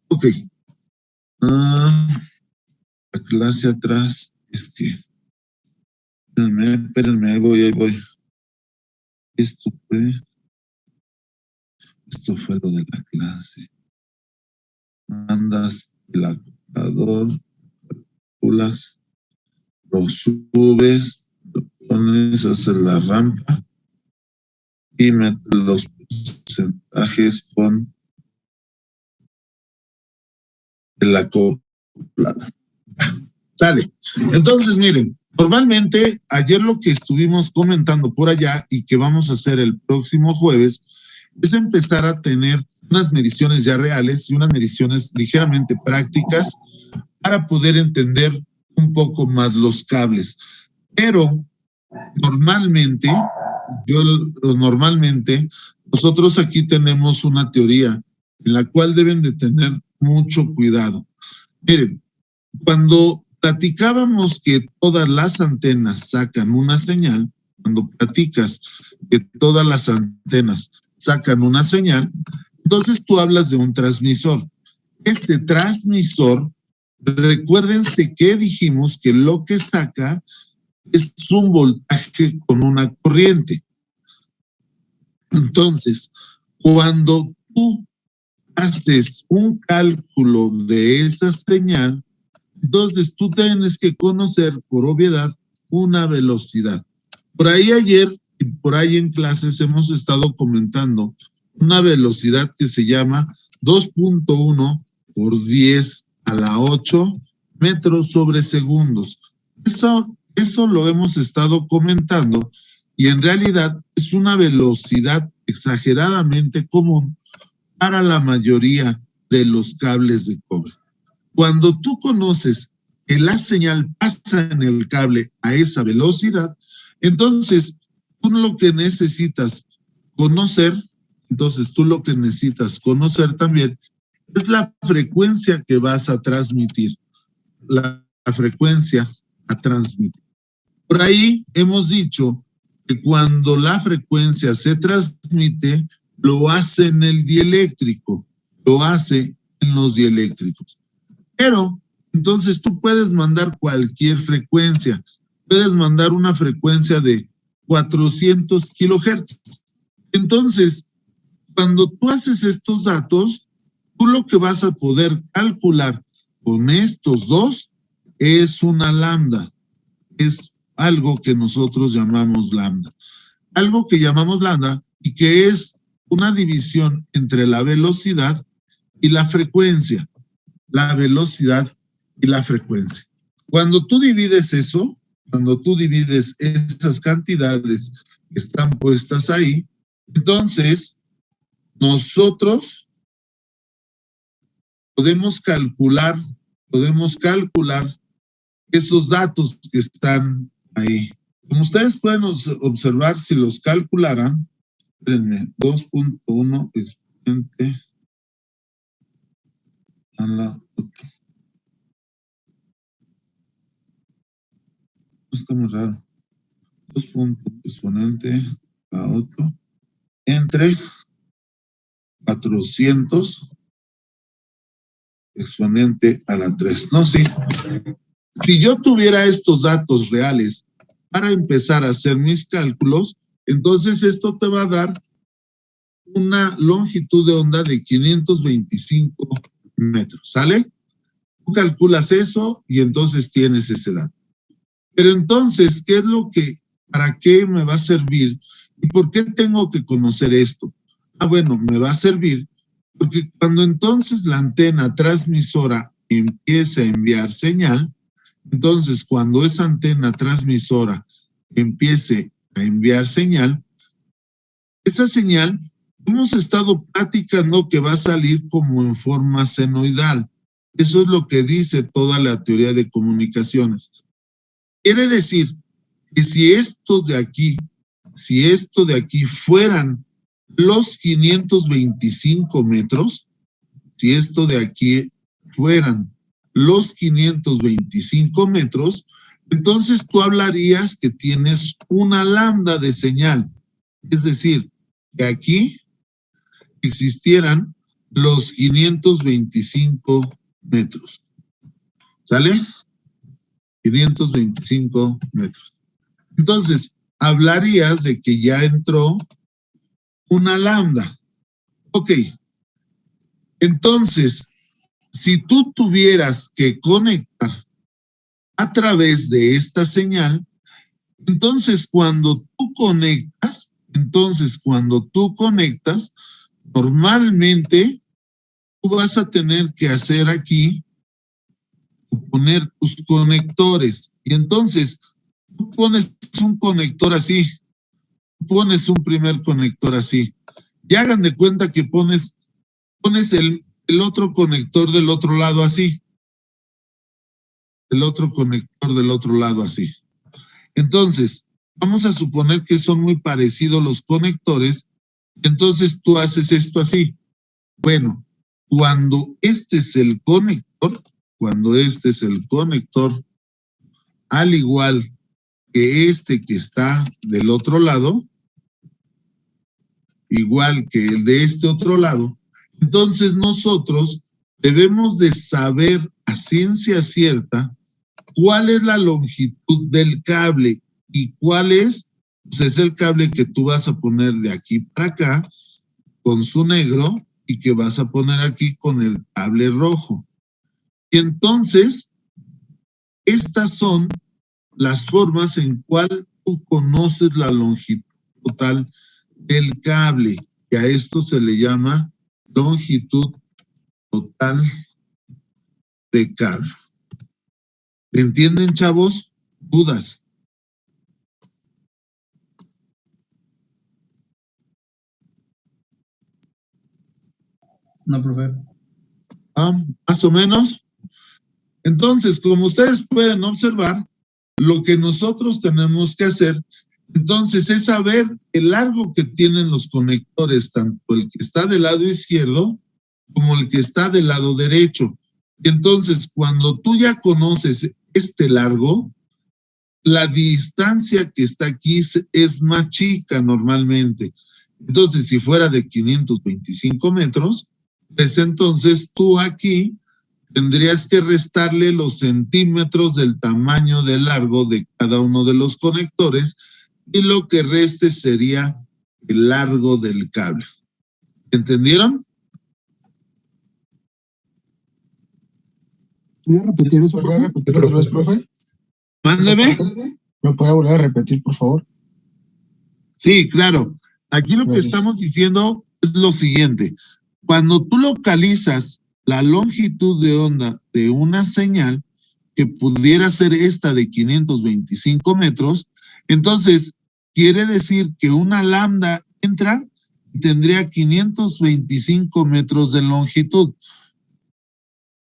Ok. La clase atrás, es que... Espérenme, ahí voy. Esto fue lo de la clase. Mandas el adaptador, calculas, lo subes, lo pones, haces la rampa y metes los porcentajes con el acoplado. Sale. Entonces, miren, normalmente ayer lo que estuvimos comentando por allá y que vamos a hacer el próximo jueves es empezar a tener unas mediciones ya reales y unas mediciones ligeramente prácticas para poder entender un poco más los cables. Pero normalmente, nosotros aquí tenemos una teoría en la cual deben de tener mucho cuidado. Miren, cuando platicábamos que todas las antenas sacan una señal, cuando platicas que todas las antenas sacan una señal, entonces tú hablas de un transmisor. Ese transmisor, recuérdense que dijimos que lo que saca es un voltaje con una corriente. Entonces, cuando tú haces un cálculo de esa señal, entonces tú tienes que conocer, por obviedad, una velocidad. Por ahí ayer y por ahí en clases hemos estado comentando una velocidad que se llama 2.1 por 10 a la 8 metros sobre segundos. Eso lo hemos estado comentando y en realidad es una velocidad exageradamente común para la mayoría de los cables de cobre. Cuando tú conoces que la señal pasa en el cable a esa velocidad, entonces tú lo que necesitas conocer, también es la frecuencia que vas a transmitir, la frecuencia a transmitir. Por ahí hemos dicho que cuando la frecuencia se transmite, lo hace en el dieléctrico, lo hace en los dieléctricos. Pero entonces tú puedes mandar cualquier frecuencia, puedes mandar una frecuencia de 400 kilohertz. Entonces, cuando tú haces estos datos, tú lo que vas a poder calcular con estos dos es una lambda, es algo que nosotros llamamos lambda. Algo que llamamos lambda y que es una división entre la velocidad y la frecuencia. La velocidad y la frecuencia. Cuando tú divides eso, cuando tú divides esas cantidades que están puestas ahí, entonces nosotros podemos calcular esos datos que están ahí. Como ustedes pueden observar, si los calcularan, 2.1 exponente a la 8. Está muy raro. 2 exponente a la 8 entre 400 exponente a la 3. No, sí. Si yo tuviera estos datos reales para empezar a hacer mis cálculos, entonces esto te va a dar una longitud de onda de 525 metros, ¿sale? Tú calculas eso y entonces tienes ese dato. Pero entonces, para qué me va a servir y por qué tengo que conocer esto? Bueno, me va a servir porque cuando entonces la antena transmisora empiece a enviar señal, entonces cuando esa antena transmisora empiece a enviar señal, esa señal hemos estado platicando que va a salir como en forma senoidal. Eso es lo que dice toda la teoría de comunicaciones. Quiere decir que si esto de aquí fueran los 525 metros, si esto de aquí fueran los 525 metros, entonces tú hablarías que tienes una lambda de señal. Es decir, que aquí existieran los 525 metros. ¿Sale? 525 metros. Entonces, hablarías de que ya entró una lambda. Ok. Entonces, si tú tuvieras que conectar a través de esta señal, entonces cuando tú conectas, normalmente tú vas a tener que hacer aquí, poner tus conectores. Y entonces tú pones un conector así, pones un primer conector así. Y hagan de cuenta que pones el otro conector del otro lado así. El otro conector del otro lado así. Entonces, vamos a suponer que son muy parecidos los conectores. Entonces tú haces esto así. Bueno, cuando este es el conector, al igual que este que está del otro lado, igual que el de este otro lado, entonces nosotros debemos de saber a ciencia cierta cuál es la longitud del cable y cuál es, pues es el cable que tú vas a poner de aquí para acá con su negro y que vas a poner aquí con el cable rojo. Y entonces, estas son las formas en cual tú conoces la longitud total del cable, que a esto se le llama longitud total de cable. ¿Entienden, chavos? ¿Dudas? No, profe. Más o menos. Entonces, como ustedes pueden observar, lo que nosotros tenemos que hacer, entonces, es saber el largo que tienen los conectores, tanto el que está del lado izquierdo como el que está del lado derecho. Y entonces, cuando tú ya conoces este largo, la distancia que está aquí es más chica normalmente. Entonces, si fuera de 525 metros, pues entonces tú aquí tendrías que restarle los centímetros del tamaño de largo de cada uno de los conectores y lo que reste sería el largo del cable. ¿Entendieron? ¿Puede repetir eso, por favor? ¿Repetir otra vez, profe? Mándeme. ¿Me puede volver a repetir, por favor? Sí, claro. Aquí lo Gracias. que estamos diciendo es lo siguiente. Cuando tú localizas la longitud de onda de una señal, que pudiera ser esta de 525 metros, entonces quiere decir que una lambda entra y tendría 525 metros de longitud.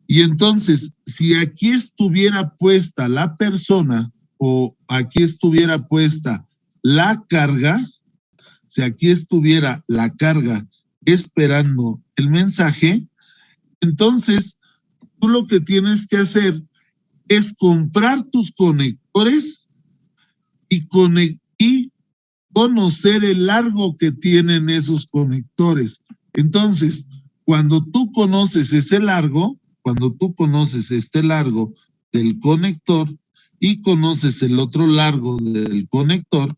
Y entonces, si aquí estuviera puesta la persona o aquí estuviera puesta la carga, si aquí estuviera la carga esperando el mensaje, entonces tú lo que tienes que hacer es comprar tus conectores y conocer el largo que tienen esos conectores. Entonces, cuando tú conoces ese largo, cuando tú conoces este largo del conector y conoces el otro largo del conector,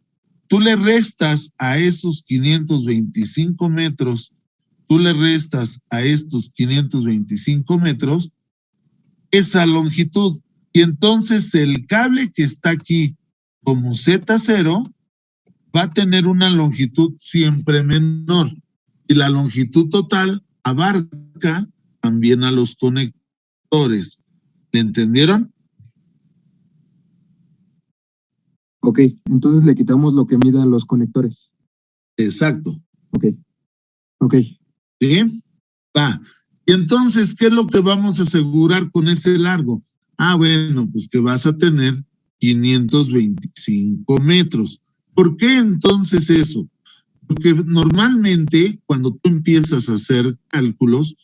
tú le restas a esos 525 metros, tú le restas a estos 525 metros esa longitud. Y entonces el cable que está aquí como Z0 va a tener una longitud siempre menor. Y la longitud total abarca también a los conectores. ¿Me entendieron? Ok, entonces le quitamos lo que midan los conectores. Exacto. Ok. ¿Sí? Va. Y entonces, ¿qué es lo que vamos a asegurar con ese largo? Bueno, pues que vas a tener 525 metros. ¿Por qué entonces eso? Porque normalmente cuando tú empiezas a hacer cálculos,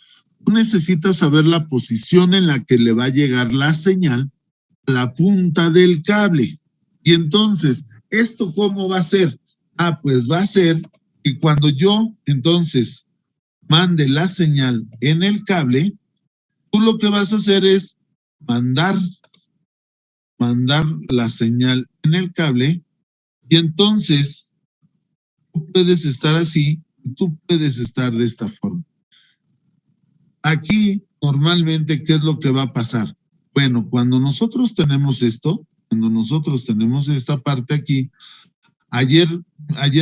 tú necesitas saber la posición en la que le va a llegar la señal a la punta del cable. Y entonces, ¿esto cómo va a ser? Pues va a ser que cuando yo entonces mande la señal en el cable, tú lo que vas a hacer es mandar la señal en el cable y entonces tú puedes estar así y tú puedes estar de esta forma. Aquí, normalmente, ¿qué es lo que va a pasar? Bueno, cuando nosotros tenemos esto, cuando nosotros tenemos esta parte aquí, ayer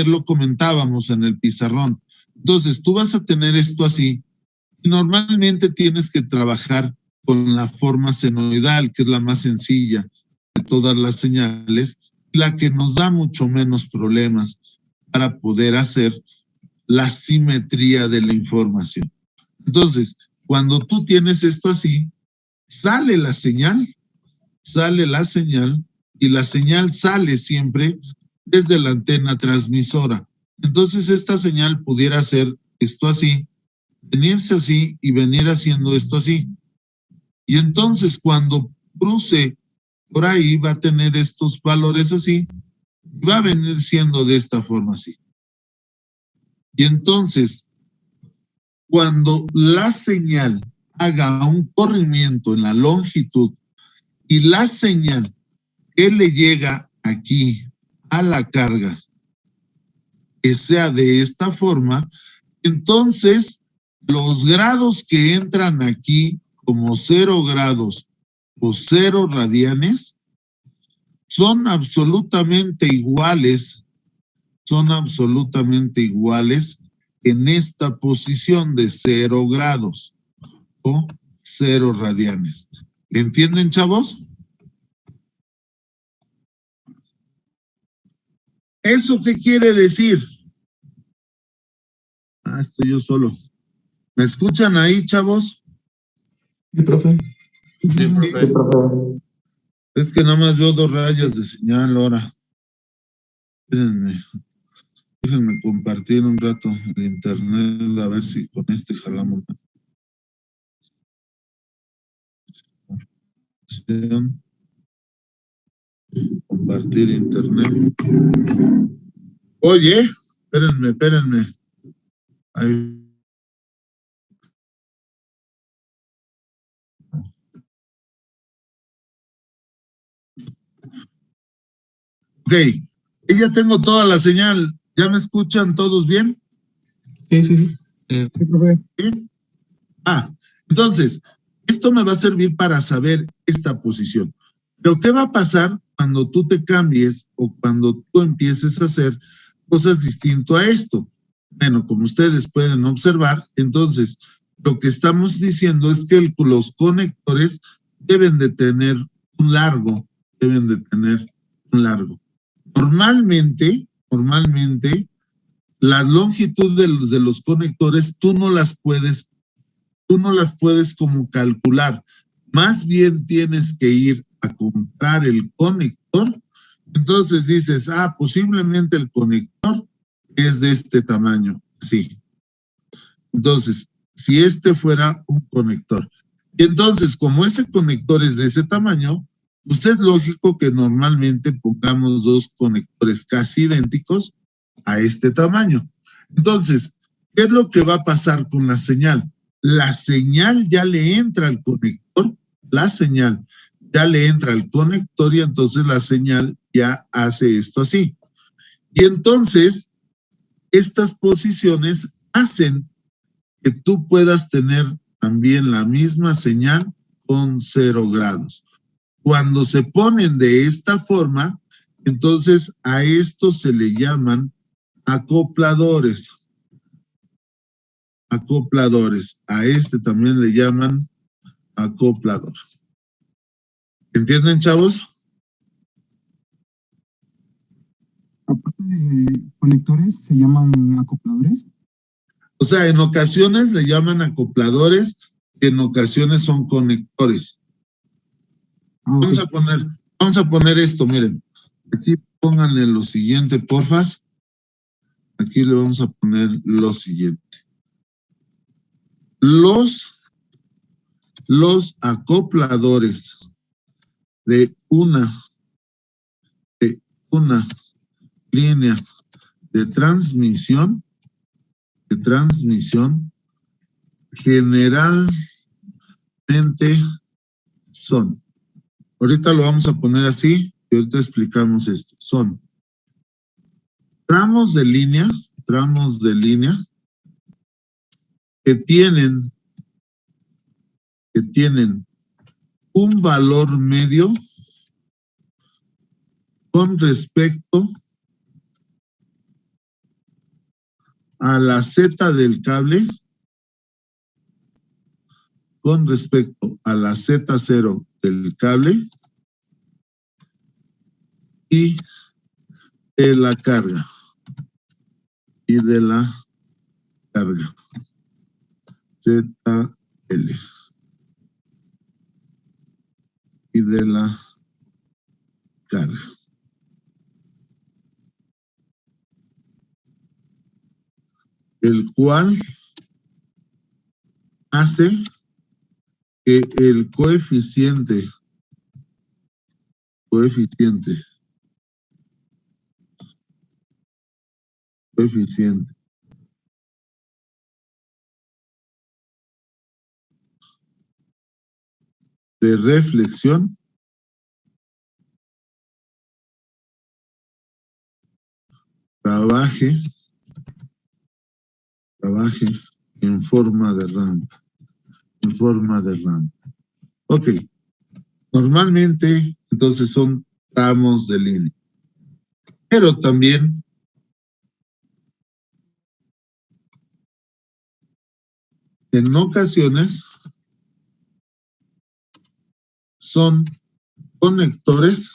lo comentábamos en el pizarrón. Entonces, tú vas a tener esto así y normalmente tienes que trabajar con la forma senoidal, que es la más sencilla de todas las señales, la que nos da mucho menos problemas para poder hacer la simetría de la información. Entonces, cuando tú tienes esto así, sale la señal y la señal sale siempre desde la antena transmisora. Entonces, esta señal pudiera ser esto así, venirse así y venir haciendo esto así. Y entonces, cuando cruce por ahí, va a tener estos valores así, y va a venir siendo de esta forma así. Y entonces, cuando la señal haga un corrimiento en la longitud y la señal que le llega aquí a la carga que sea de esta forma, entonces los grados que entran aquí como 0 grados o 0 radianes son absolutamente iguales en esta posición de 0 grados o 0 radianes. ¿Entienden, chavos? ¿Eso qué quiere decir? Estoy yo solo. ¿Me escuchan ahí, chavos? Sí, profe. Sí, profe. Es que nada más veo 2 rayas de señal ahora. Espérenme. Déjenme compartir un rato el internet a ver si con este jalamos. Compartir internet. Oye, espérenme. Ahí. Ok, ya tengo toda la señal. ¿Ya me escuchan todos bien? Sí. Sí, profe. ¿Bien? Entonces, esto me va a servir para saber esta posición. Pero ¿qué va a pasar cuando tú te cambies o cuando tú empieces a hacer cosas distinto a esto? Bueno, como ustedes pueden observar, entonces lo que estamos diciendo es que los conectores deben de tener un largo. Normalmente, la longitud de los conectores tú no las puedes como calcular. Más bien tienes que ir a comprar el conector. Entonces dices, posiblemente el conector es de este tamaño. Sí. Entonces, si este fuera un conector. Y entonces, como ese conector es de ese tamaño, pues es lógico que normalmente pongamos 2 conectores casi idénticos a este tamaño. Entonces, ¿qué es lo que va a pasar con la señal? La señal ya le entra al conector, y entonces la señal ya hace esto así. Y entonces, estas posiciones hacen que tú puedas tener también la misma señal con 0 grados. Cuando se ponen de esta forma, entonces a esto se le llaman acopladores. A este también le llaman acoplador. ¿Entienden, chavos? Aparte de conectores, ¿se llaman acopladores? O sea, en ocasiones le llaman acopladores, en ocasiones son conectores. Okay. Vamos a poner esto, miren. Aquí pónganle lo siguiente, porfas. Aquí le vamos a poner lo siguiente. Los acopladores de una línea de transmisión generalmente son. Ahorita lo vamos a poner así y ahorita explicamos esto. Son tramos de línea que tienen un valor medio con respecto a la Z del cable, con respecto a la Z0 del cable y de la carga. ZL. Y de la carga. El cual hace que el coeficiente de reflexión trabaje en forma de rampa. Ok. Normalmente, entonces son tramos de línea. Pero también en ocasiones son conectores.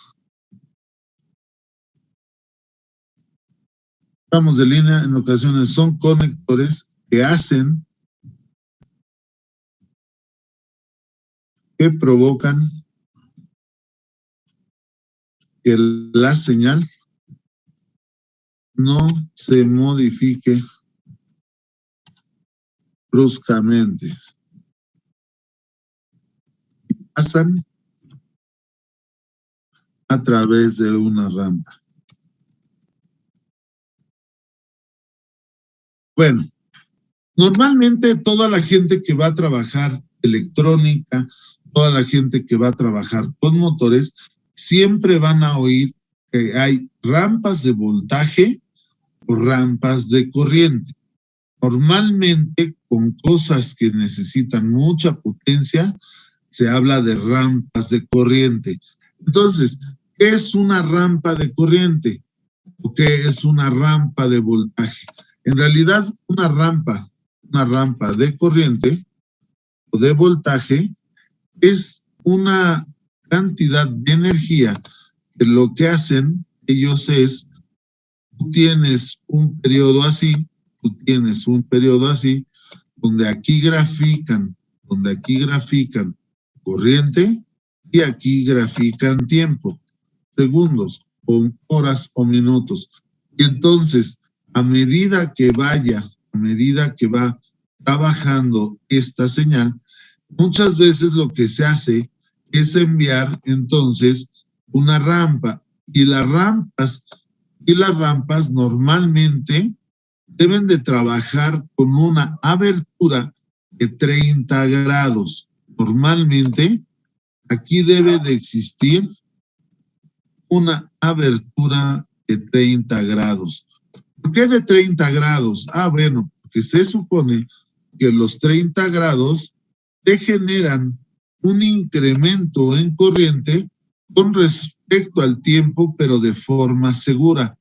Tramos de línea en ocasiones son conectores que provocan que la señal no se modifique bruscamente. Pasan a través de una rampa. Bueno, normalmente toda la gente que va a trabajar electrónica, toda la gente que va a trabajar con motores, siempre van a oír que hay rampas de voltaje o rampas de corriente. Normalmente con cosas que necesitan mucha potencia, se habla de rampas de corriente. Entonces, ¿qué es una rampa de corriente? ¿O qué es una rampa de voltaje? En realidad, una rampa de corriente o de voltaje es una cantidad de energía que lo que hacen ellos es, tú tienes un periodo así, donde aquí grafican corriente y aquí grafican tiempo, segundos, o horas o minutos. Y entonces, a medida que va trabajando esta señal, muchas veces lo que se hace es enviar entonces una rampa y las rampas normalmente deben de trabajar con una abertura de 30 grados. Normalmente aquí debe de existir una abertura de 30 grados. ¿Por qué de 30 grados? Bueno, porque se supone que los 30 grados te generan un incremento en corriente con respecto al tiempo, pero de forma segura.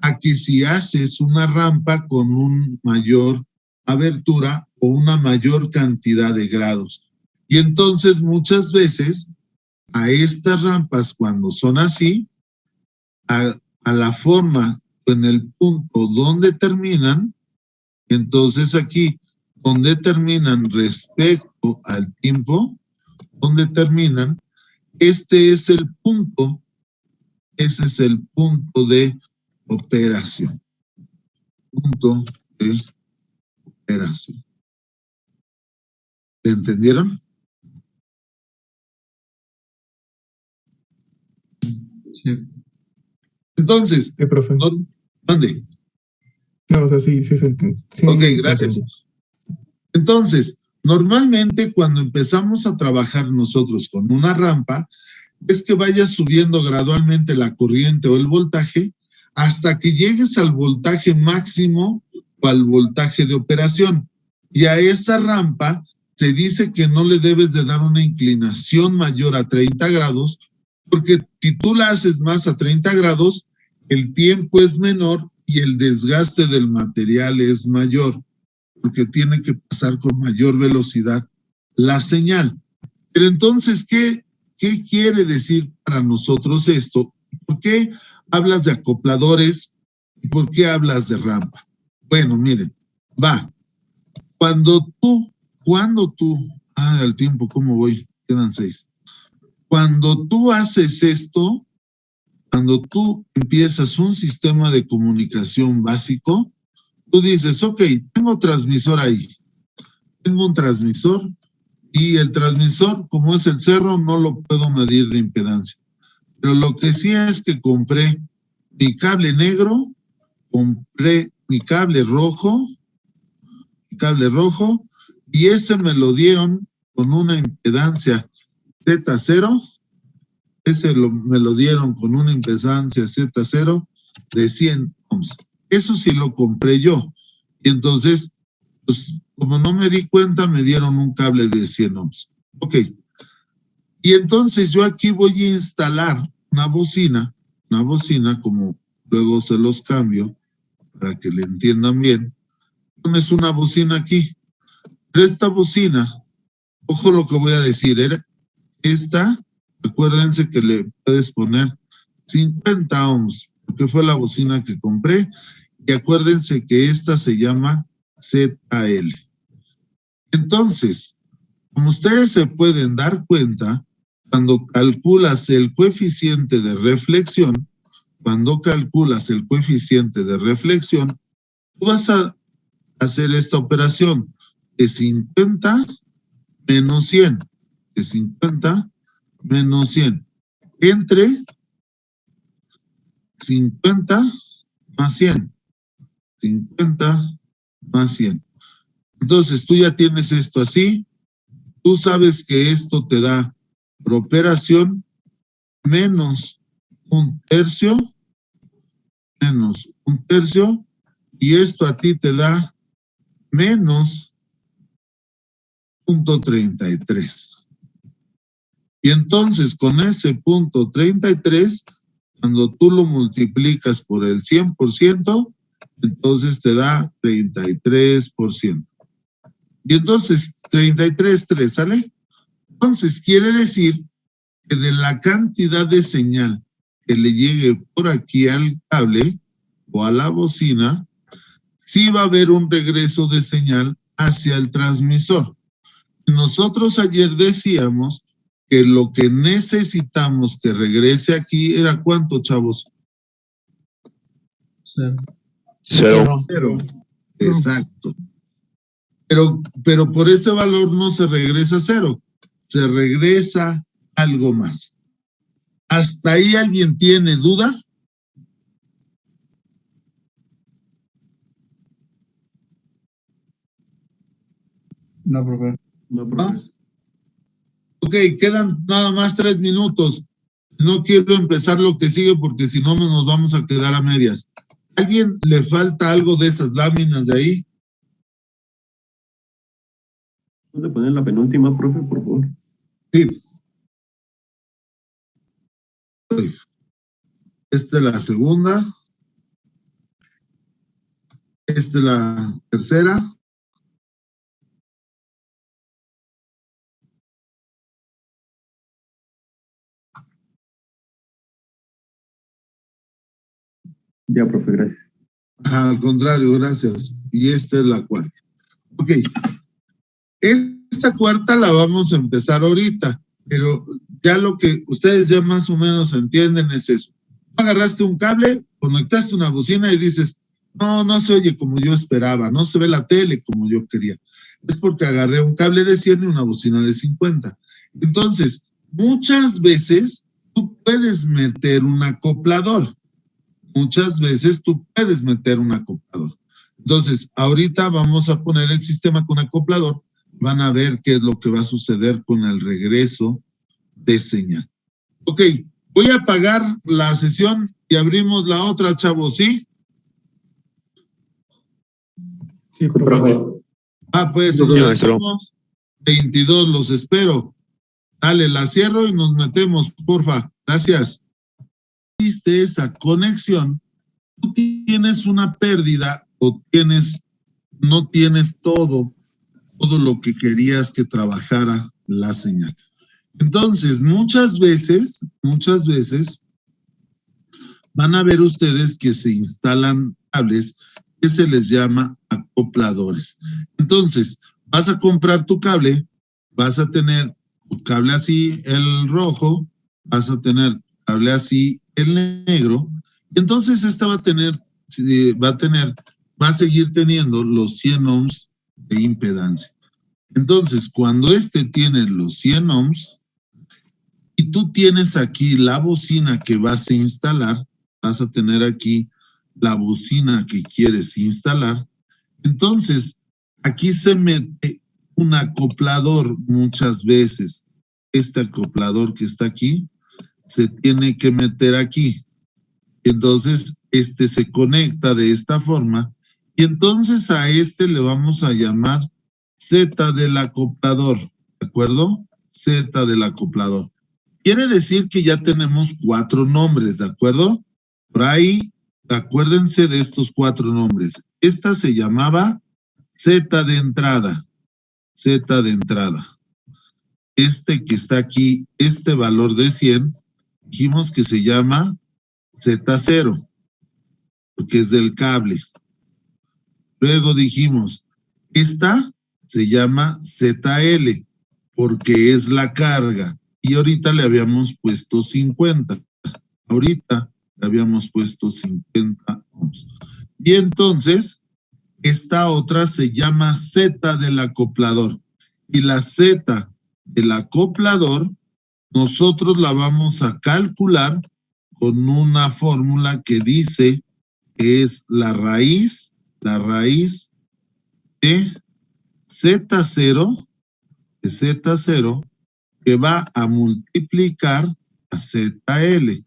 Aquí si haces una rampa con una mayor abertura o una mayor cantidad de grados. Y entonces muchas veces a estas rampas cuando son así, a la forma en el punto donde terminan, entonces aquí donde terminan respecto al tiempo, donde terminan, ese es el punto de operación. ¿Te entendieron? Sí. Entonces, Sí, profe. ¿dónde? No, o sea, sí, sí, sí. Ok, gracias. Entonces, Normalmente cuando empezamos a trabajar nosotros con una rampa, es que vayas subiendo gradualmente la corriente o el voltaje hasta que llegues al voltaje máximo o al voltaje de operación. Y a esa rampa se dice que no le debes de dar una inclinación mayor a 30 grados, porque si tú la haces más a 30 grados, el tiempo es menor y el desgaste del material es mayor, porque tiene que pasar con mayor velocidad la señal. Pero entonces, ¿qué quiere decir para nosotros esto? ¿Por qué hablas de acopladores y por qué hablas de rampa? Bueno, miren, cuando tú, al tiempo, ¿cómo voy? Quedan 6. Cuando tú haces esto, cuando tú empiezas un sistema de comunicación básico, tú dices, ok, tengo transmisor ahí, tengo un transmisor y el transmisor, como es el cerro, no lo puedo medir de impedancia. Pero lo que sí es que compré mi cable negro, compré mi cable rojo, y ese me lo dieron con una impedancia Z0, me lo dieron con una impedancia Z0 de 100 ohms. Eso sí lo compré yo. Y entonces, pues, como no me di cuenta, me dieron un cable de 100 ohms. Ok. Y entonces yo aquí voy a instalar una bocina, como luego se los cambio para que le entiendan bien. Pones una bocina aquí. Pero esta bocina, ojo lo que voy a decir, acuérdense que le puedes poner 50 ohms, porque fue la bocina que compré, y acuérdense que esta se llama ZL. Entonces, como ustedes se pueden dar cuenta, cuando calculas el coeficiente de reflexión, tú vas a hacer esta operación de 50 menos 100, entre 50 más 100, Entonces tú ya tienes esto así, tú sabes que esto te da por operación menos un tercio, y esto a ti te da menos 0.33. Y entonces con ese 0.33, cuando tú lo multiplicas por el 100%, entonces te da 33%. Y entonces 33.3, ¿sale? Entonces quiere decir que de la cantidad de señal que le llegue por aquí al cable o a la bocina, sí va a haber un regreso de señal hacia el transmisor. Nosotros ayer decíamos que lo que necesitamos que regrese aquí era ¿cuánto, chavos? 0. 0. Exacto. Pero por ese valor no se regresa 0, se regresa algo más. ¿Hasta ahí alguien tiene dudas? No, profe. ¿Ah? Ok, quedan nada más 3 minutos. No quiero empezar lo que sigue porque si no nos vamos a quedar a medias. ¿Alguien le falta algo de esas láminas de ahí? ¿Puede poner la penúltima, profe, por favor? Sí. Esta es la segunda. Esta es la tercera. Ya, profe, gracias. Al contrario, gracias. Y esta es la cuarta. Ok. Esta cuarta la vamos a empezar ahorita, pero ya lo que ustedes ya más o menos entienden es eso. Agarraste un cable, conectaste una bocina y dices, no se oye como yo esperaba, no se ve la tele como yo quería. Es porque agarré un cable de 100 y una bocina de 50. Entonces, muchas veces tú puedes meter un acoplador. Entonces, ahorita vamos a poner el sistema con acoplador Van a ver qué es lo que va a suceder con el regreso de señal. Ok, voy a apagar la sesión y abrimos la otra, chavos, ¿sí? Sí, profe. Pues Sí, señores, maestro. somos 22, los espero. Dale, la cierro y nos metemos, porfa. Gracias. Viste esa conexión, tú tienes una pérdida o no tienes todo lo que querías que trabajara la señal. Entonces, muchas veces, van a ver ustedes que se instalan cables que se les llama acopladores. Entonces, vas a comprar tu cable, vas a tener tu cable así, el rojo, vas a tener tu cable así, el negro, y entonces esta va a seguir teniendo los 100 ohms de impedancia. Entonces, cuando este tiene los 100 ohms y tú tienes aquí la bocina que vas a instalar, vas a tener aquí la bocina que quieres instalar, entonces aquí se mete un acoplador muchas veces. Este acoplador que está aquí se tiene que meter aquí. Entonces, este se conecta de esta forma y entonces a este le vamos a llamar Z del acoplador, ¿de acuerdo? Z del acoplador. Quiere decir que ya tenemos 4 nombres, ¿de acuerdo? Por ahí, acuérdense de estos 4 nombres. Esta se llamaba Z de entrada, Z de entrada. Este que está aquí, este valor de 100, dijimos que se llama Z0, porque es del cable. Luego dijimos, esta se llama ZL, porque es la carga. Y ahorita le habíamos puesto 50. Ahorita le habíamos puesto 50 ohms. Y entonces, esta otra se llama Z del acoplador. Y la Z del acoplador, nosotros la vamos a calcular con una fórmula que dice que es la raíz de Z0, que va a multiplicar a ZL.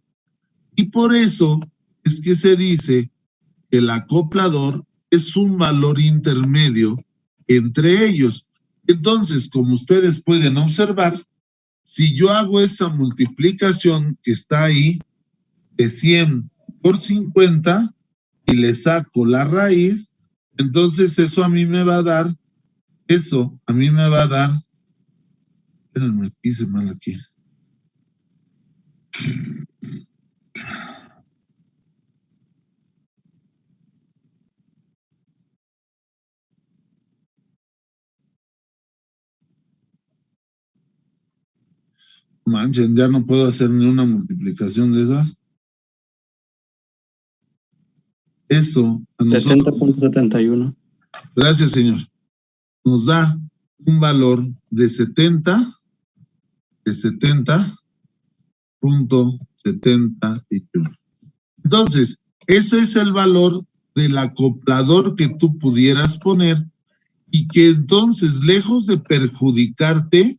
Y por eso es que se dice que el acoplador es un valor intermedio entre ellos. Entonces, como ustedes pueden observar, si yo hago esa multiplicación que está ahí de 100 por 50 y le saco la raíz, entonces eso a mí me va a dar, espérenme, hice mal aquí. Manchen, ya no puedo hacer ni una multiplicación de esas. Eso a nosotros. 70.71. Gracias, señor. Nos da un valor de 70.71. Entonces, ese es el valor del acoplador que tú pudieras poner y que entonces, lejos de perjudicarte,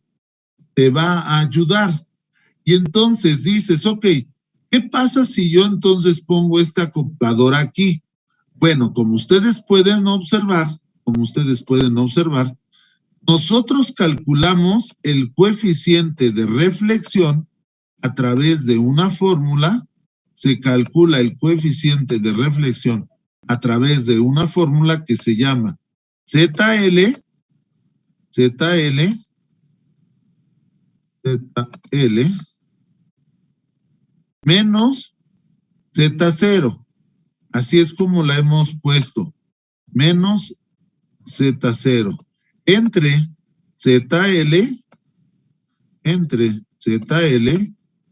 te va a ayudar. Y entonces dices, ok, ¿qué pasa si yo entonces pongo este acoplador aquí? Bueno, como ustedes pueden observar, nosotros calculamos el coeficiente de reflexión a través de una fórmula. Se calcula el coeficiente de reflexión a través de una fórmula que se llama ZL menos Z0. Así es como la hemos puesto. Menos Z0. Entre ZL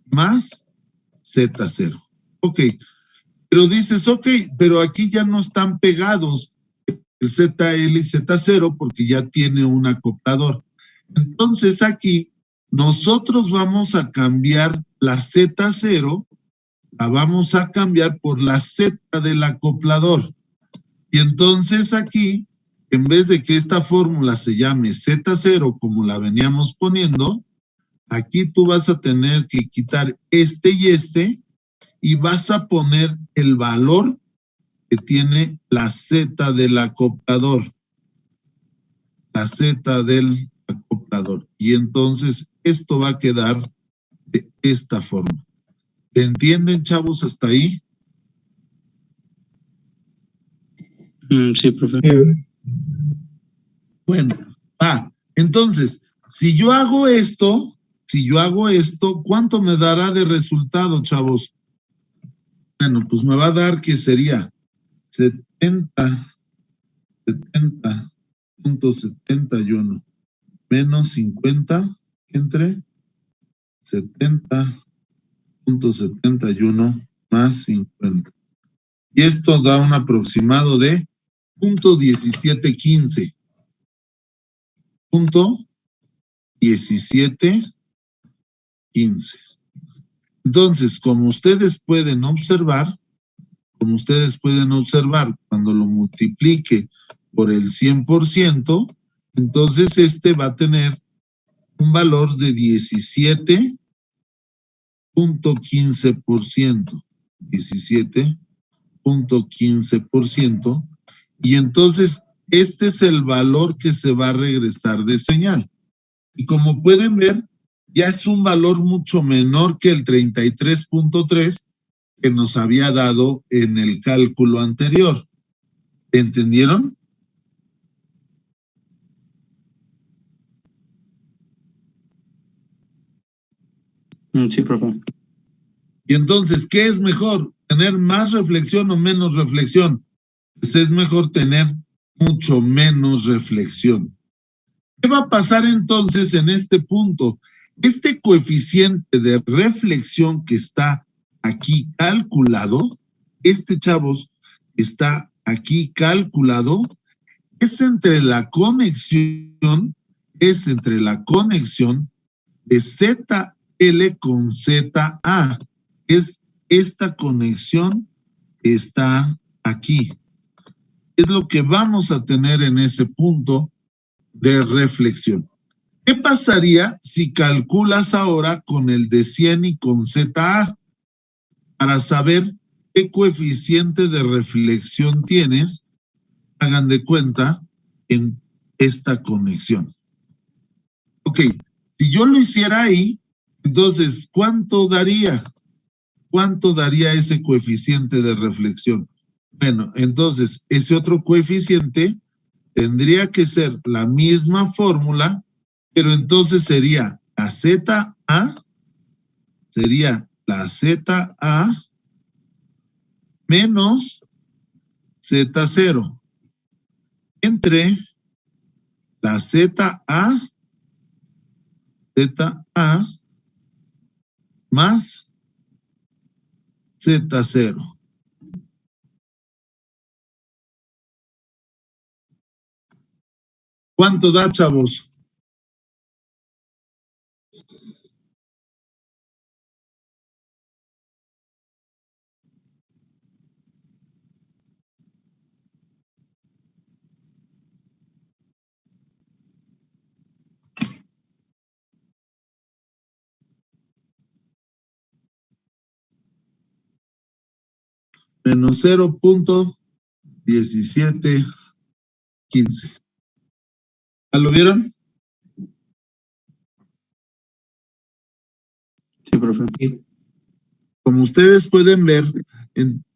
más Z0. Ok. Pero dices, ok, pero aquí ya no están pegados el ZL y Z0 porque ya tiene un acoplador. Entonces aquí nosotros vamos a cambiar la Z0, la vamos a cambiar por la Z del acoplador. Y entonces aquí en vez de que esta fórmula se llame Z0 como la veníamos poniendo, aquí tú vas a tener que quitar este y vas a poner el valor que tiene la Z del acoplador. La Z del acoplador. Y entonces esto va a quedar de esta forma. ¿Entienden, chavos, hasta ahí? Sí, profe. Bueno, entonces, si yo hago esto, ¿cuánto me dará de resultado, chavos? Bueno, pues me va a dar que sería 70.71 menos 50 entre 70.71 más 50. Y esto da un aproximado de 0.1715. 0.1715. Entonces, como ustedes pueden observar, cuando lo multiplique por el 100%, entonces este va a tener un valor de 17.15%. 17.15%. Y entonces este es el valor que se va a regresar de señal. Y como pueden ver, ya es un valor mucho menor que el 33.3 que nos había dado en el cálculo anterior. ¿Entendieron? Sí, profe. Y entonces, ¿qué es mejor? ¿Tener más reflexión o menos reflexión? Pues es mejor tener mucho menos reflexión. ¿Qué va a pasar entonces en este punto? Este coeficiente de reflexión que está aquí calculado, chavos, está aquí calculado, es entre la conexión de ZL con ZA. Es esta conexión que está aquí. Es lo que vamos a tener en ese punto de reflexión. ¿Qué pasaría si calculas ahora con el de 100 y con ZA? Para saber qué coeficiente de reflexión tienes, hagan de cuenta en esta conexión. Ok, si yo lo hiciera ahí, entonces, ¿cuánto daría? ¿Cuánto daría ese coeficiente de reflexión? Bueno, entonces, ese otro coeficiente tendría que ser la misma fórmula, pero entonces sería la ZA menos Z0 entre la ZA más Z0. ¿Cuánto da, chavos? Menos 0.1715. ¿Ya lo vieron? Sí, profe. Como ustedes pueden ver,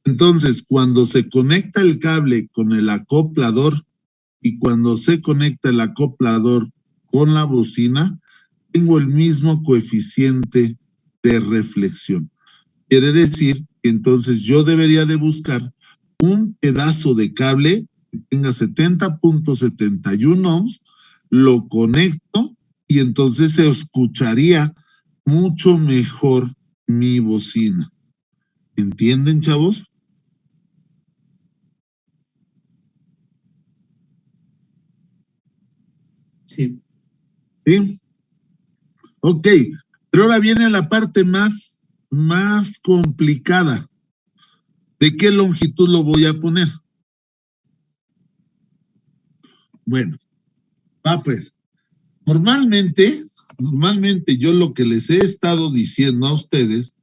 entonces cuando se conecta el cable con el acoplador y cuando se conecta el acoplador con la bocina, tengo el mismo coeficiente de reflexión. Quiere decir que entonces yo debería de buscar un pedazo de cable que tenga 70.71 ohms, lo conecto y entonces se escucharía mucho mejor mi bocina. ¿Entienden, chavos? Sí. Sí. Ok, pero ahora viene la parte más complicada. ¿De qué longitud lo voy a poner? Bueno, va pues. Normalmente yo lo que les he estado diciendo a ustedes,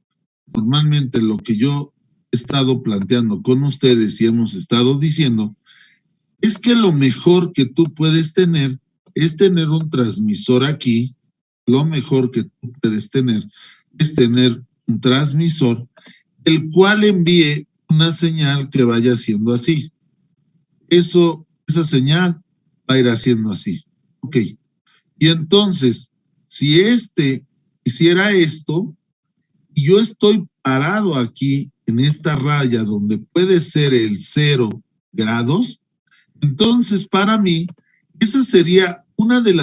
normalmente lo que yo he estado planteando con ustedes y hemos estado diciendo, es que lo mejor que tú puedes tener es tener un transmisor aquí. Lo mejor que tú puedes tener es tener un transmisor, el cual envíe una señal que vaya haciendo así. Esa señal va a ir haciendo así. Ok. Y entonces, si hiciera esto, y yo estoy parado aquí en esta raya donde puede ser el 0 grados, entonces para mí, esa sería uno de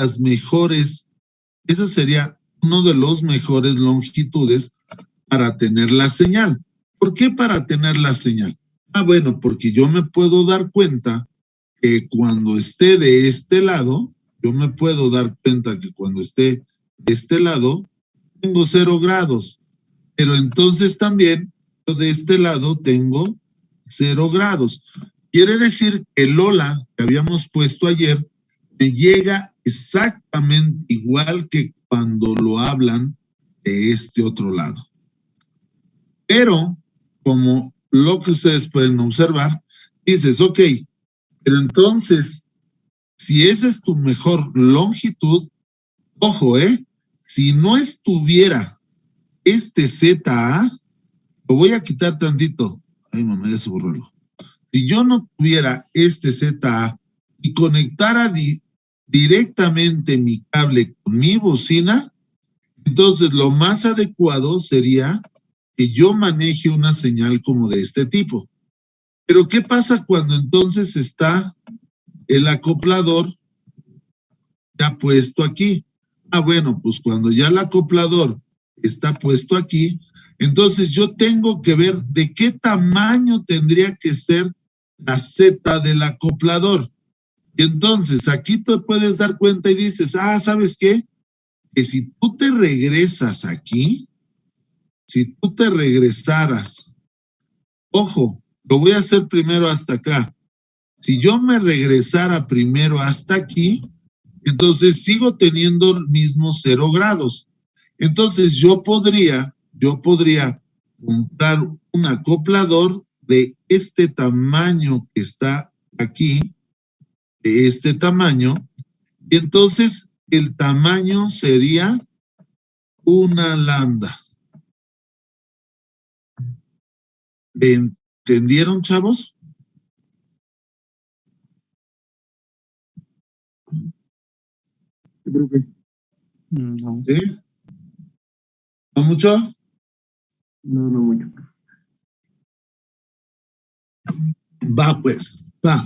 los mejores longitudes para tener la señal. ¿Por qué para tener la señal? Bueno, porque yo me puedo dar cuenta que cuando esté de este lado, tengo 0 grados, pero entonces también yo de este lado tengo 0 grados. Quiere decir que el hola que habíamos puesto ayer me llega exactamente igual que cuando lo hablan de este otro lado. Pero, como lo que ustedes pueden observar, dices, ok, pero entonces, si esa es tu mejor longitud, ojo, si no estuviera este ZA, lo voy a quitar tantito. Ay, mamá, ya se borró algo. Si yo no tuviera este ZA y conectara directamente mi cable con mi bocina, entonces lo más adecuado sería que yo maneje una señal como de este tipo. Pero ¿qué pasa cuando entonces está el acoplador ya puesto aquí? Bueno, pues cuando ya el acoplador está puesto aquí, entonces yo tengo que ver de qué tamaño tendría que ser la Z del acoplador. Y entonces aquí te puedes dar cuenta y dices, ¿sabes qué? Que si tú te regresas aquí, si tú te regresaras, ojo, lo voy a hacer primero hasta acá. Si yo me regresara primero hasta aquí, entonces sigo teniendo el mismo 0 grados. Entonces yo podría comprar un acoplador de este tamaño que está aquí, de este tamaño, y entonces el tamaño sería una lambda. ¿Entendieron, chavos? Sí, profe. No. ¿Sí? ¿No mucho? No mucho. Va, pues, va.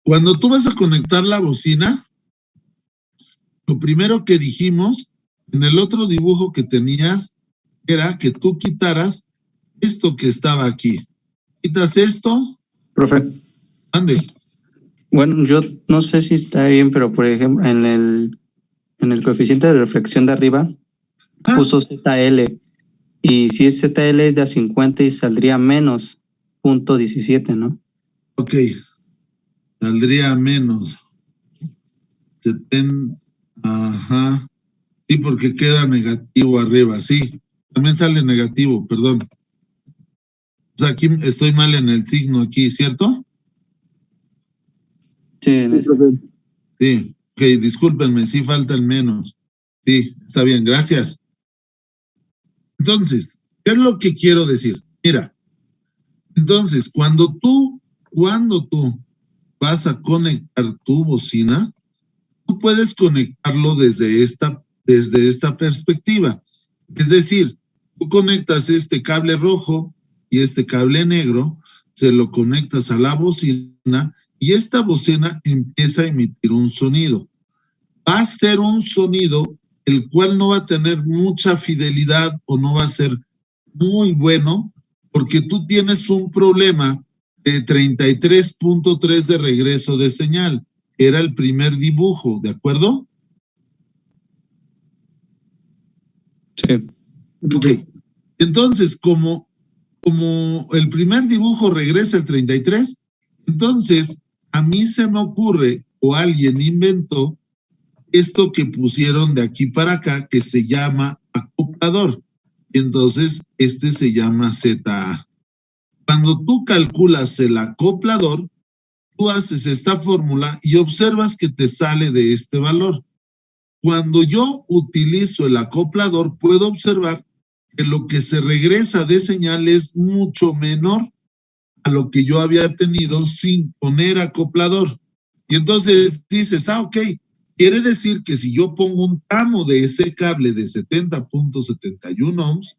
Cuando tú vas a conectar la bocina, lo primero que dijimos en el otro dibujo que tenías era que tú quitaras esto que estaba aquí. ¿Quitas esto? Profe, Ande. bueno, yo no sé si está bien, pero por ejemplo, en el coeficiente de reflexión de arriba puso ZL, y si es ZL es de a 50 y saldría menos .17, ¿no? Ok. Saldría menos 70. Ajá. Sí, porque queda negativo arriba, sí. También sale negativo, perdón. O sea, aquí estoy mal en el signo aquí, ¿cierto? Sí, Sí, profe. Sí. Ok, discúlpenme, sí falta el menos. Sí, está bien, gracias. Entonces, ¿qué es lo que quiero decir? Mira, entonces, cuando tú vas a conectar tu bocina, tú puedes conectarlo desde esta perspectiva. Es decir, tú conectas este cable rojo y este cable negro, se lo conectas a la bocina y esta bocina empieza a emitir un sonido. Va a ser un sonido el cual no va a tener mucha fidelidad o no va a ser muy bueno porque tú tienes un problema de 33.3 de regreso de señal. Era el primer dibujo, ¿de acuerdo? sí. Ok. Entonces, como el primer dibujo regresa el 33, entonces a mí se me ocurre, o alguien inventó esto que pusieron de aquí para acá, que se llama acoplador. Y entonces, este se llama ZA. Cuando tú calculas el acoplador, tú haces esta fórmula y observas que te sale de este valor. Cuando yo utilizo el acoplador, puedo observar que lo que se regresa de señal es mucho menor a lo que yo había tenido sin poner acoplador. Y entonces dices, ok, quiere decir que si yo pongo un tramo de ese cable de 70.71 ohms,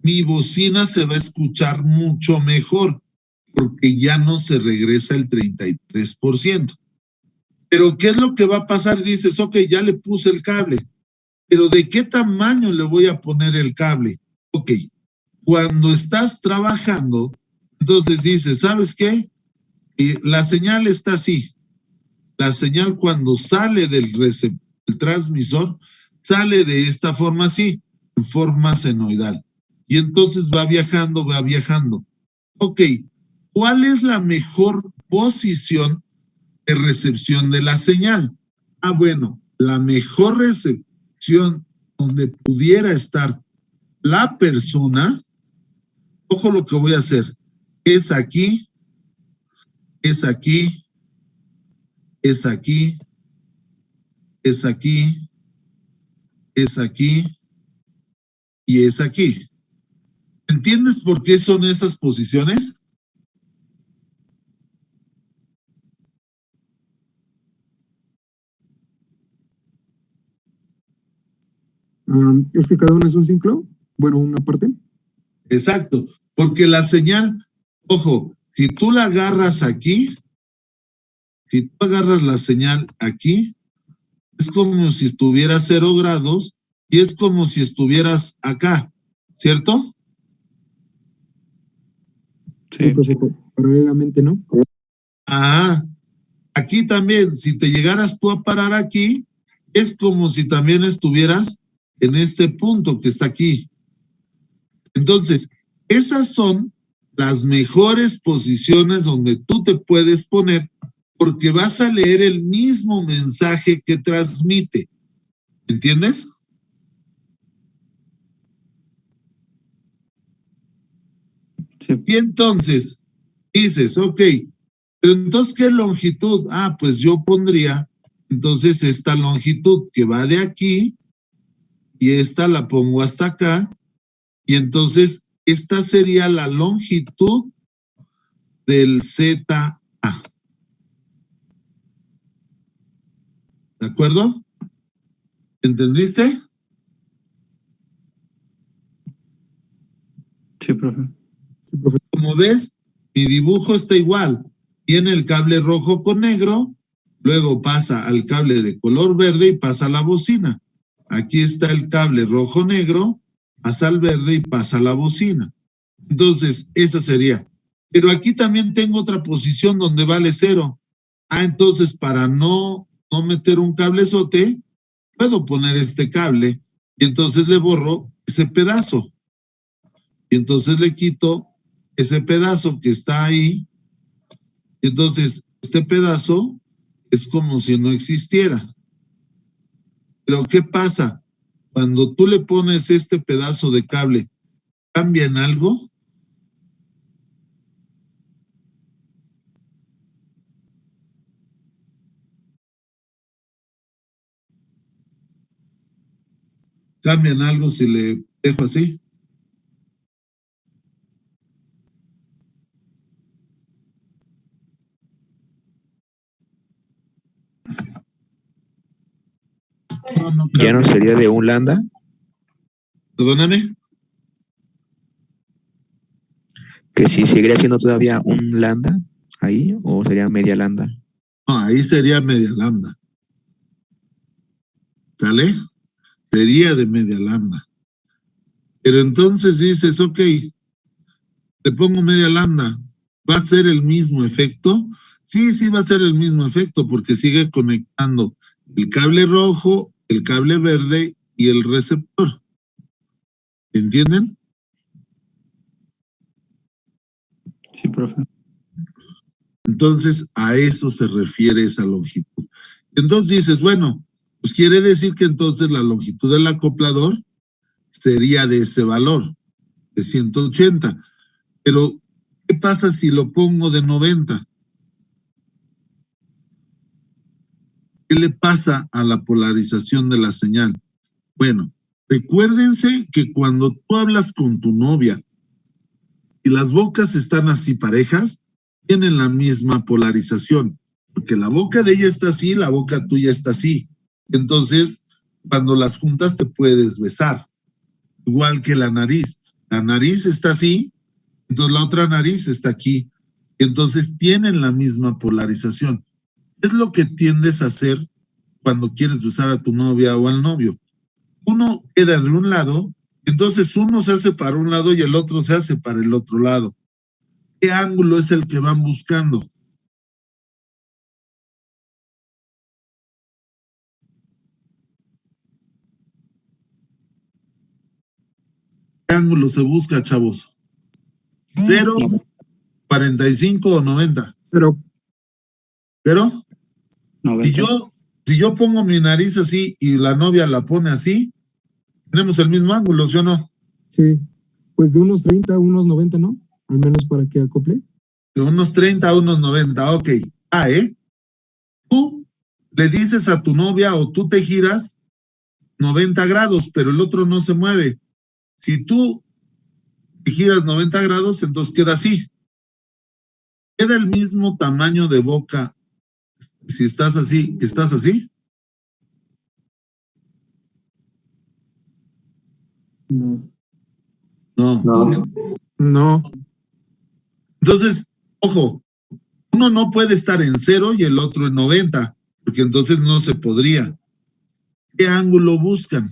mi bocina se va a escuchar mucho mejor porque ya no se regresa el 33%. Pero ¿qué es lo que va a pasar? Dices, ok, ya le puse el cable, pero ¿de qué tamaño le voy a poner el cable? Ok, cuando estás trabajando, entonces dices, ¿sabes qué? La señal está así. La señal cuando sale del transmisor, sale de esta forma así, en forma senoidal. Y entonces va viajando, va viajando. Ok, ¿cuál es la mejor posición de recepción de la señal? Bueno, la mejor recepción donde pudiera estar la persona, ojo lo que voy a hacer, es aquí, es aquí, es aquí, es aquí, es aquí y es aquí. ¿Entiendes por qué son esas posiciones? ¿Es que cada uno es un ciclo? Bueno, una parte. Exacto, porque la señal, ojo, si tú la agarras aquí, si tú agarras la señal aquí, es como si estuviera 0 grados y es como si estuvieras acá, ¿cierto? Sí, profe, paralelamente, ¿no? Aquí también, si te llegaras tú a parar aquí, es como si también estuvieras en este punto que está aquí. Entonces, esas son las mejores posiciones donde tú te puedes poner porque vas a leer el mismo mensaje que transmite. ¿Entiendes? Sí. Y entonces dices, ok, pero entonces, ¿qué longitud? Pues yo pondría entonces esta longitud que va de aquí y esta la pongo hasta acá y entonces esta sería la longitud del ZA. ¿De acuerdo? ¿Entendiste? Sí, profe. Sí, profe. Como ves, mi dibujo está igual. Tiene el cable rojo con negro, luego pasa al cable de color verde y pasa a la bocina. Aquí está el cable rojo-negro, pasa al verde y pasa a la bocina. Entonces, esa sería. Pero aquí también tengo otra posición donde vale 0. Entonces, para no meter un cablezote, puedo poner este cable y entonces le borro ese pedazo. Y entonces le quito ese pedazo que está ahí. Y entonces, este pedazo es como si no existiera. Pero ¿qué pasa? Cuando tú le pones este pedazo de cable, ¿cambia en algo? ¿Cambia en algo si le dejo así? No ¿Ya no cambia. sería de un lambda? Perdóname. ¿Que si seguiría siendo todavía un lambda ahí o sería media lambda? No, ahí sería media lambda. ¿Sale? Sería de media lambda. Pero entonces dices, ok, te pongo media lambda, ¿va a ser el mismo efecto? Sí, sí va a ser el mismo efecto porque sigue conectando el cable rojo, el cable verde y el receptor. ¿Entienden? Sí, profe. Entonces, a eso se refiere esa longitud. Entonces dices, bueno, pues quiere decir que entonces la longitud del acoplador sería de ese valor, de 180. Pero, ¿qué pasa si lo pongo de 90? ¿Qué le pasa a la polarización de la señal? Bueno, recuérdense que cuando tú hablas con tu novia y las bocas están así parejas, tienen la misma polarización, porque la boca de ella está así, la boca tuya está así. Entonces, cuando las juntas te puedes besar, igual que la nariz. La nariz está así, entonces la otra nariz está aquí. Entonces tienen la misma polarización. ¿Qué es lo que tiendes a hacer cuando quieres besar a tu novia o al novio? Uno queda de un lado, entonces uno se hace para un lado y el otro se hace para el otro lado. ¿Qué ángulo es el que van buscando? ¿Qué ángulo se busca, chavos? ¿0, 45 o 90? Pero, ¿Pero? 90. Si yo pongo mi nariz así y la novia la pone así, tenemos el mismo ángulo, ¿sí o no? sí, pues de unos 30 a unos 90, ¿no? Al menos para que acople. De unos 30 a unos 90, ok. Tú le dices a tu novia o tú te giras 90 grados, pero el otro no se mueve. Si tú te giras 90 grados, entonces queda así. Queda el mismo tamaño de boca si estás así, ¿estás así? No. No. No, Entonces, ojo, uno no puede estar en 0 y el otro en 90, porque entonces no se podría. ¿Qué ángulo buscan?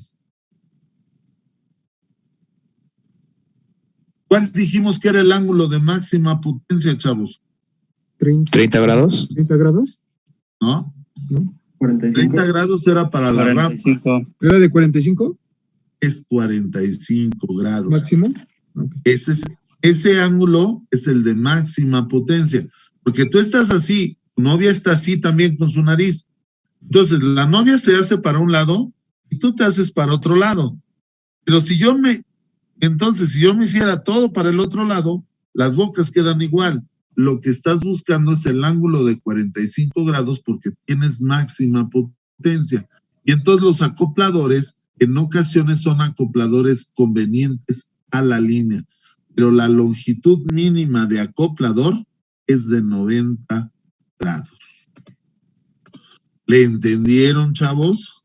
¿Cuál dijimos que era el ángulo de máxima potencia, chavos? 30 grados. 30 grados, ¿No? ¿no? 45. 30 grados era para la rampa, 45. ¿Era de 45 es 45 grados. máximo? Ok. Ese ángulo es el de máxima potencia, porque tú estás así, tu novia está así también con su nariz. Entonces, la novia se hace para un lado y tú te haces para otro lado. Pero si yo me hiciera todo para el otro lado, las bocas quedan igual. Lo que estás buscando es el ángulo de 45 grados porque tienes máxima potencia. Y entonces los acopladores en ocasiones son acopladores convenientes a la línea, pero la longitud mínima de acoplador es de 90 grados. ¿Le entendieron, chavos?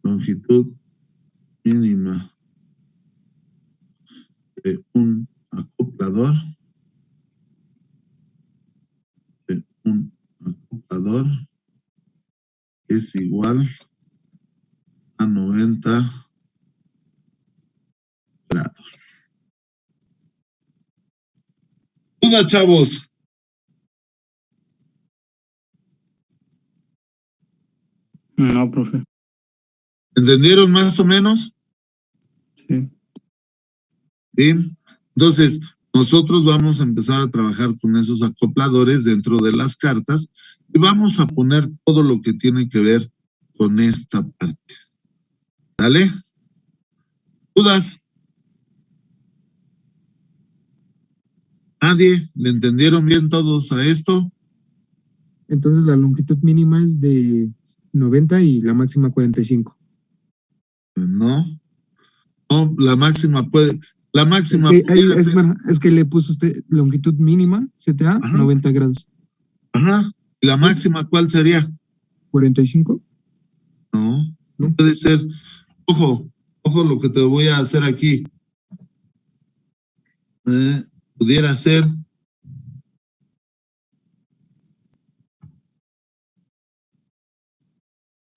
Longitud mínima de un acoplador es igual a 90 grados. Duda, chavos. No, profe. ¿Entendieron más o menos? Sí. Bien. Entonces, nosotros vamos a empezar a trabajar con esos acopladores dentro de las cartas y vamos a poner todo lo que tiene que ver con esta parte. ¿Dale? ¿Dudas? ¿Nadie? ¿Le entendieron bien todos a esto? Entonces la longitud mínima es de 90 y la máxima 45. No. No, la máxima puede. La Es máxima que, pudiera ser. es que le puso usted longitud mínima, CTA, Ajá. 90 grados. Ajá. ¿Y la máxima cuál sería? 45. No, ¿No? puede ser. Ojo lo que te voy a hacer aquí. Pudiera ser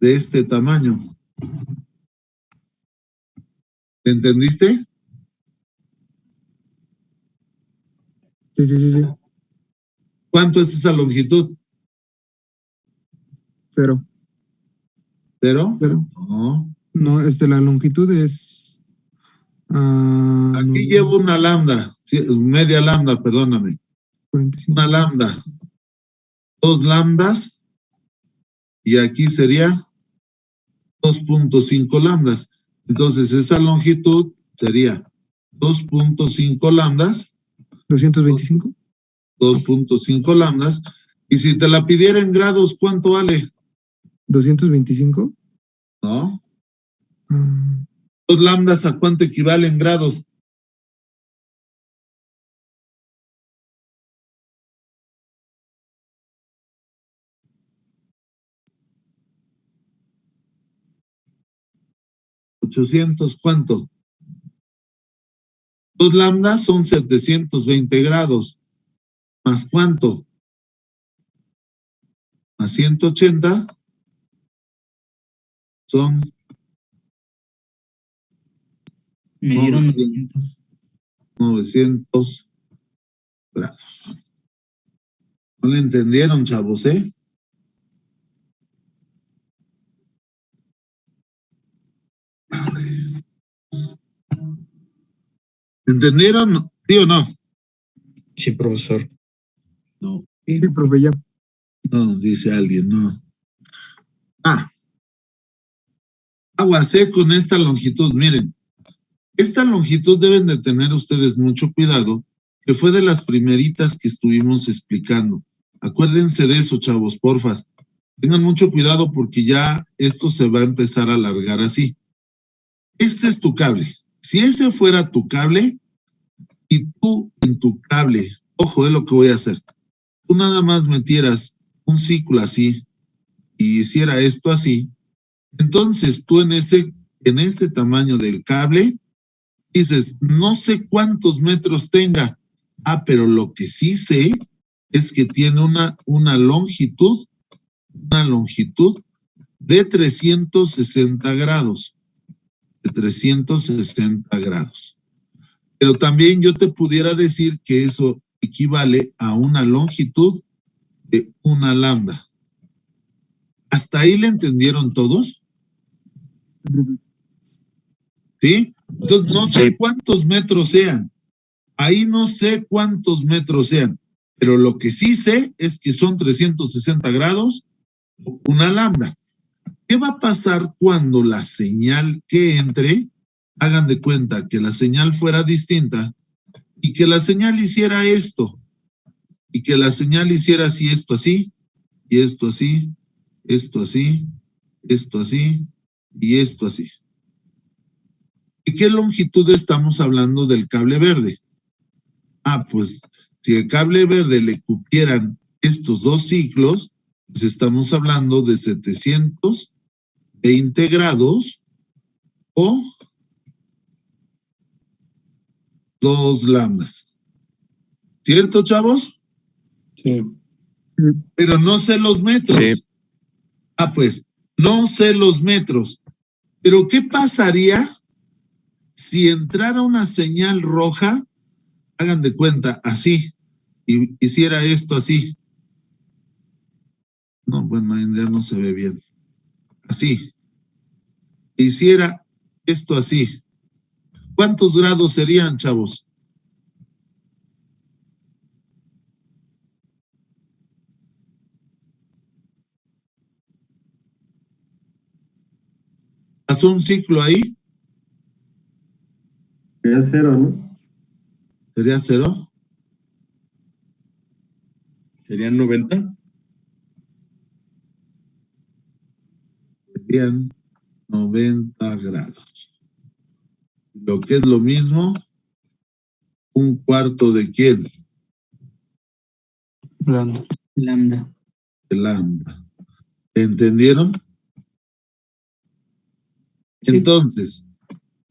de este tamaño. ¿Entendiste? Sí. ¿Cuánto es esa longitud? 0. ¿Cero? Cero. No. No, la longitud es... Aquí llevo una lambda, media lambda, perdóname. 45. Una lambda, 2 lambdas, y aquí sería 2.5 lambdas. Entonces, esa longitud sería 2.5 lambdas, 225. 2.5 lambdas, y si te la pidiera en grados, ¿cuánto vale? 225. ¿No? Ah, 2 lambdas, ¿a cuánto equivale en grados? ¿800 cuánto? 2 lambdas son 720 grados. ¿Más cuánto? Más 180 son Me dieron 900. 900 grados. ¿No le entendieron, chavos, eh? ¿Entendieron? ¿Sí o no? Sí, profesor. No. sí, profe, ya. No, dice alguien, no. Aguas, con esta longitud, miren. Esta longitud deben de tener ustedes mucho cuidado, que fue de las primeritas que estuvimos explicando. Acuérdense de eso, chavos, porfas. Tengan mucho cuidado porque ya esto se va a empezar a alargar así. Este es tu cable. Si ese fuera tu cable y tú en tu cable, ojo, es lo que voy a hacer. Tú nada más metieras un ciclo así y hiciera esto así, entonces tú en ese tamaño del cable dices, no sé cuántos metros tenga. Pero lo que sí sé es que tiene una longitud de 360 grados. De 360 grados. Pero también yo te pudiera decir que eso equivale a una longitud de una lambda. ¿Hasta ahí le entendieron todos? ¿Sí? Entonces no sé cuántos metros sean. Ahí no sé cuántos metros sean. Pero lo que sí sé es que son 360 grados, una lambda. ¿Qué va a pasar cuando la señal que entre, hagan de cuenta que la señal fuera distinta y que la señal hiciera esto, y que la señal hiciera así, esto así, y esto así, esto así, esto así, y esto así? ¿De qué longitud estamos hablando del cable verde? Pues si el cable verde le cupieran estos dos ciclos, pues estamos hablando de 720 grados o 2 lambdas. ¿Cierto, chavos? Sí. Pero no sé los metros. Sí. Pues, no sé los metros. Pero ¿qué pasaría si entrara una señal roja? Hagan de cuenta, así, y hiciera esto así. No, bueno, ya no se ve bien. Así. Hiciera esto así. ¿Cuántos grados serían, chavos? ¿Pasó un ciclo ahí? Sería 0, ¿no? ¿Sería 0? ¿Serían 90? Serían 90 grados. Lo que es lo mismo, un cuarto de quién? Lambda. De lambda. ¿Entendieron? Sí. Entonces,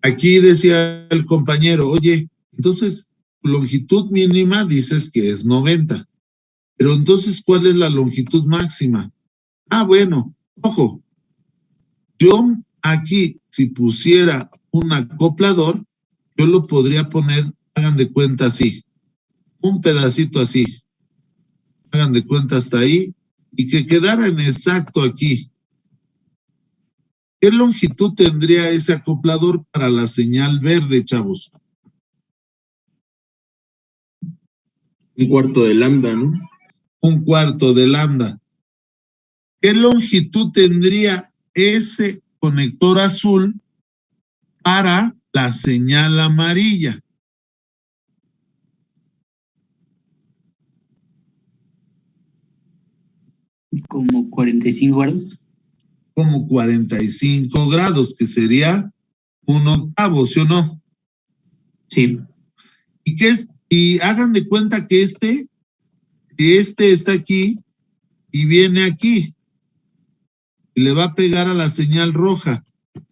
aquí decía el compañero, oye, entonces, longitud mínima dices que es 90. Pero entonces, ¿cuál es la longitud máxima? Bueno, ojo, yo aquí, si pusiera un acoplador, yo lo podría poner, hagan de cuenta así, un pedacito así, hagan de cuenta hasta ahí, y que quedara en exacto aquí. ¿Qué longitud tendría ese acoplador para la señal verde, chavos? Un cuarto de lambda, ¿no? Un cuarto de lambda. ¿Qué longitud tendría ese conector azul para la señal amarilla? Como 45 grados. Como 45 grados, que sería 1/8, ¿sí o no? Sí. ¿Y qué es? Y hagan de cuenta que este está aquí y viene aquí. Y le va a pegar a la señal roja.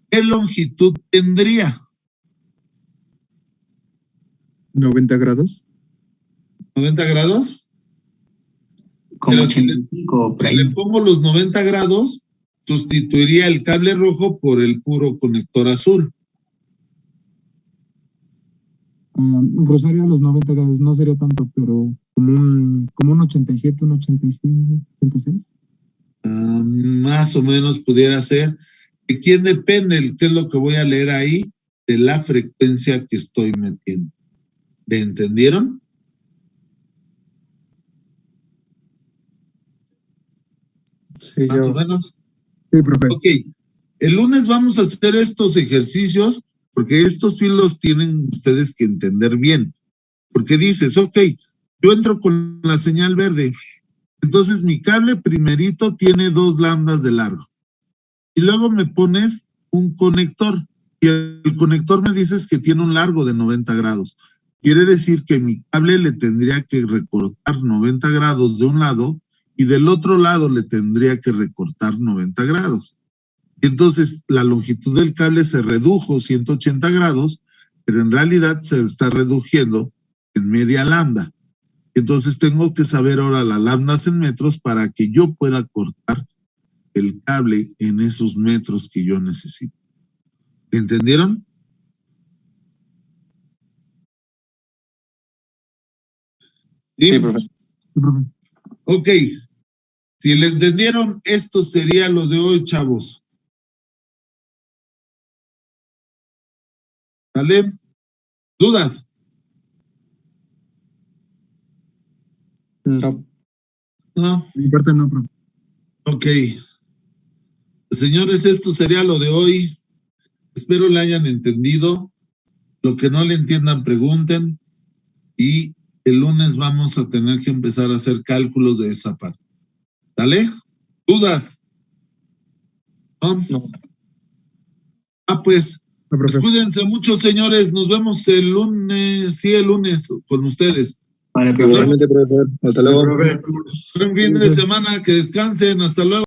¿Qué longitud tendría? 90 grados. ¿90 grados? Como Pero si 85 por Si le ahí. pongo los 90 grados, sustituiría el cable rojo por el puro conector azul. Rosario a los 90 grados no sería tanto, pero como un 87, un 85, 86. Más o menos pudiera ser. ¿De quién depende? ¿Qué es lo que voy a leer ahí? De la frecuencia que estoy metiendo. ¿Le entendieron? Sí, Más o menos. Sí, profe. Ok. El lunes vamos a hacer estos ejercicios porque estos sí los tienen ustedes que entender bien. Porque dices, ok, yo entro con la señal verde. Entonces mi cable primerito tiene 2 lambdas de largo. Y luego me pones un conector. Y el conector me dices que tiene un largo de 90 grados. Quiere decir que mi cable le tendría que recortar 90 grados de un lado y del otro lado le tendría que recortar 90 grados. Entonces la longitud del cable se redujo 180 grados, pero en realidad se está reduciendo en media lambda. Entonces tengo que saber ahora las lambdas en metros para que yo pueda cortar el cable en esos metros que yo necesito. ¿Entendieron? Sí, profe. Sí, profe. Ok. Si le entendieron, esto sería lo de hoy, chavos. ¿Sale? ¿Dudas? No. No. Mi parte no, profe. Ok. Señores, esto sería lo de hoy. Espero le hayan entendido. Lo que no le entiendan, pregunten. Y el lunes vamos a tener que empezar a hacer cálculos de esa parte. ¿Sale? ¿Dudas? ¿No? No. Pues, No, profe. cuídense mucho, señores. Nos vemos el lunes. Sí, el lunes con ustedes. Vale, profe. Igualmente, profesor. Hasta luego. Buen fin de semana. Que descansen. Hasta luego.